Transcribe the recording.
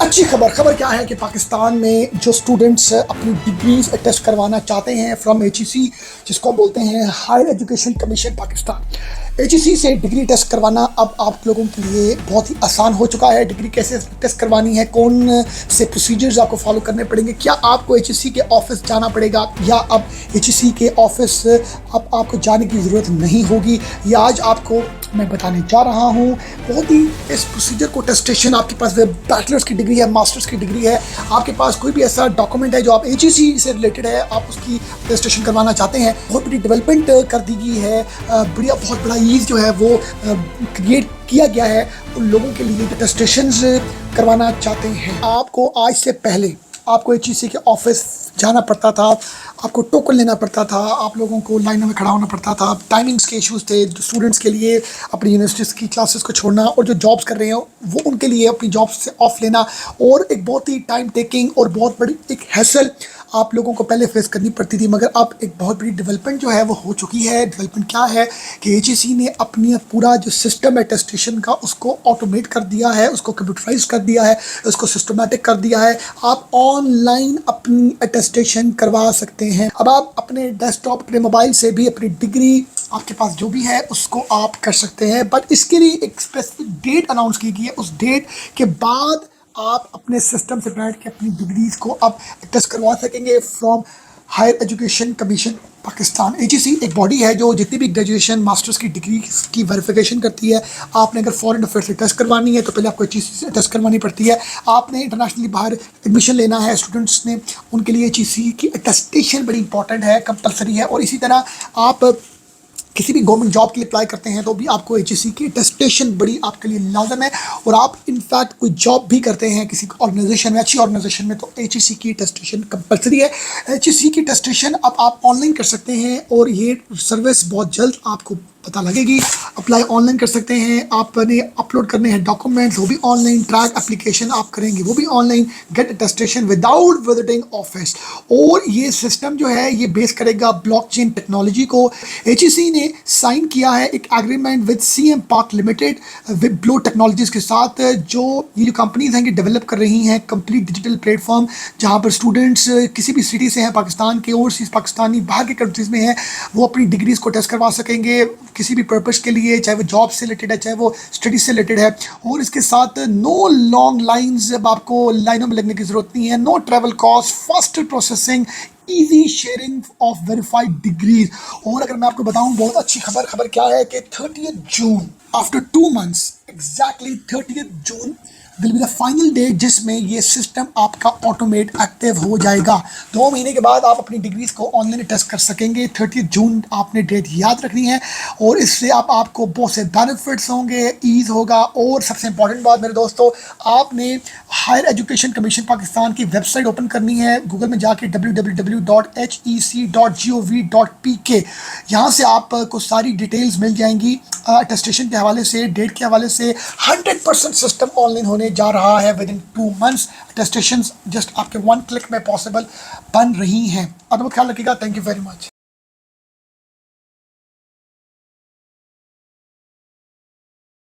अच्छी खबर क्या है कि पाकिस्तान में जो स्टूडेंट्स अपनी डिग्रीज टेस्ट करवाना चाहते हैं फ्रॉम एचईसी, जिसको बोलते हैं higher education commission Pakistan, HEC से डिग्री टेस्ट करवाना अब आप लोगों के लिए बहुत ही आसान हो चुका है। डिग्री कैसे टेस्ट करवानी है, कौन से प्रोसीजर्स आपको फॉलो करने पड़ेंगे, क्या आपको एचईसी के ऑफिस जाना पड़ेगा या अब एचईसी के ऑफिस अब आपको जाने की ज़रूरत नहीं होगी, ये आज आपको मैं बताने जा रहा हूँ। बहुत ही इस प्रोसीजर को टेस्टेशन, आपके पास बैचलर्स की डिग्री है, मास्टर्स की डिग्री है, आपके पास कोई भी ऐसा डॉक्यूमेंट है जो आप एचईसी से रिलेटेड है, आप उसकी टेस्टेशन करवाना चाहते हैं, बहुत बड़ी डेवलपमेंट कर दी गई है। बहुत बड़ा ईज़ जो है वो क्रिएट किया गया है उन लोगों के लिए जो टेस्टेशंस करवाना चाहते हैं। आपको आज से पहले आपको एचईसी के ऑफिस जाना पड़ता था, आपको टोकन लेना पड़ता था, आप लोगों को लाइनों में खड़ा होना पड़ता था, टाइमिंग्स के इश्यूज़ थे, स्टूडेंट्स के लिए अपनी यूनिवर्सिटीज़ की क्लासेस को छोड़ना और जो जॉब्स कर रहे हैं वो उनके लिए अपनी जॉब्स से ऑफ लेना, और एक बहुत ही टाइम टेकिंग और बहुत बड़ी एक हैसल आप लोगों को पहले फेस करनी पड़ती थी। मगर अब एक बहुत बड़ी डेवलपमेंट जो है वो हो चुकी है। डेवलपमेंट क्या है कि एचईसी ने अपनी पूरा जो सिस्टम है टेस्टेशन का उसको ऑटोमेट कर दिया है, उसको कंप्यूटराइज कर दिया है, उसको सिस्टमेटिक कर दिया है। आप ऑनलाइन अपनी अटेस्टेशन करवा सकते हैं। अब आप अपने डेस्कटॉप, अपने मोबाइल से भी अपनी डिग्री आपके पास जो भी है उसको आप कर सकते हैं। बट इसके लिए एक स्पेसिफिक डेट अनाउंस की गई है। उस डेट के बाद आप अपने सिस्टम से बैठ के अपनी डिग्रीज को अब टेस्ट करवा सकेंगे from higher education commission Pakistan. HEC एक बॉडी है जो जितनी भी ग्रेजुएशन मास्टर्स की डिग्री की वेरिफिकेशन करती है। आपने अगर फॉरेन अफेयर से टेस्ट करवानी है तो पहले आपको एचईसी से टेस्ट करवानी पड़ती है। आपने इंटरनेशनली बाहर एडमिशन लेना है स्टूडेंट्स ने, उनके लिए एचईसी की अटेस्टेशन बड़ी इंपॉर्टेंट है, कंपलसरी है। और इसी तरह आप किसी भी गवर्नमेंट जॉब के लिए अप्लाई करते हैं तो भी आपको एचईसी की अटेस्टेशन बड़ी आपके लिए लाजम है। और आप इनफैक्ट कोई जॉब भी करते हैं किसी ऑर्गेनाइजेशन में, अच्छी ऑर्गेनाइजेशन में, तो एचईसी की अटेस्टेशन कंपलसरी है। एचईसी की अटेस्टेशन अब आप ऑनलाइन कर सकते हैं और ये सर्विस बहुत जल्द आपको पता लगेगी। अप्लाई ऑनलाइन कर सकते हैं। आपने अपलोड करने हैं डॉक्यूमेंट्स, वो भी ऑनलाइन। ट्रैक एप्लीकेशन आप करेंगे वो भी online. Get attestation without visiting office. और ये सिस्टम जो है ये बेस करेगा ब्लॉकचेन टेक्नोलॉजी को। एचईसी ने साइन किया है एक agreement with CM park limited with blow technologies के साथ। जो ये जो कंपनीज हैं ये डेवलप कर रही हैं कंप्लीट डिजिटल प्लेटफॉर्म, जहाँ पर स्टूडेंट्स किसी भी सिटी से हैं पाकिस्तान के, ओवरसीज पाकिस्तानी बाहर के कंट्रीज़ में हैं, वो अपनी डिग्रीज़ को टेस्ट करवा सकेंगे किसी भी पर्पस के लिए, चाहे वो जॉब से रिलेटेड है, चाहे वो स्टडी से रिलेटेड है। और इसके साथ नो लॉन्ग लाइंस, अब आपको लाइनों में लगने की ज़रूरत नहीं है। No travel cost, faster processing, easy sharing of verified degrees. और अगर मैं आपको बताऊं बहुत अच्छी खबर क्या है कि 30 June, after 2 months, exactly 30 June will be the final date जिसमें ये सिस्टम आपका ऑटोमेट एक्टिव हो जाएगा। 2 महीने के बाद आप अपनी डिग्रीज को ऑनलाइन टेस्ट कर सकेंगे। 30 जून आपने डेट याद रखनी है। और इससे आपको बहुत से बेनिफिट्स होंगे, ईज़ होगा। और सबसे इंपॉर्टेंट बात मेरे दोस्तों, आपने हायर एजुकेशन कमीशन पाकिस्तान की वेबसाइट ओपन करनी है। गूगल में जाके www.hec.gov.pk, यहाँ से आपको सारी डिटेल्स मिल जाएंगी अटेस्टेशन के हवाले से, डेट के हवाले से। 100% सिस्टम ऑनलाइन होने जा रहा है with in 2 months। Attestation just आपके 1 क्लिक में पॉसिबल बन रही हैं। अब ख्याल रखिएगा। Thank you very much.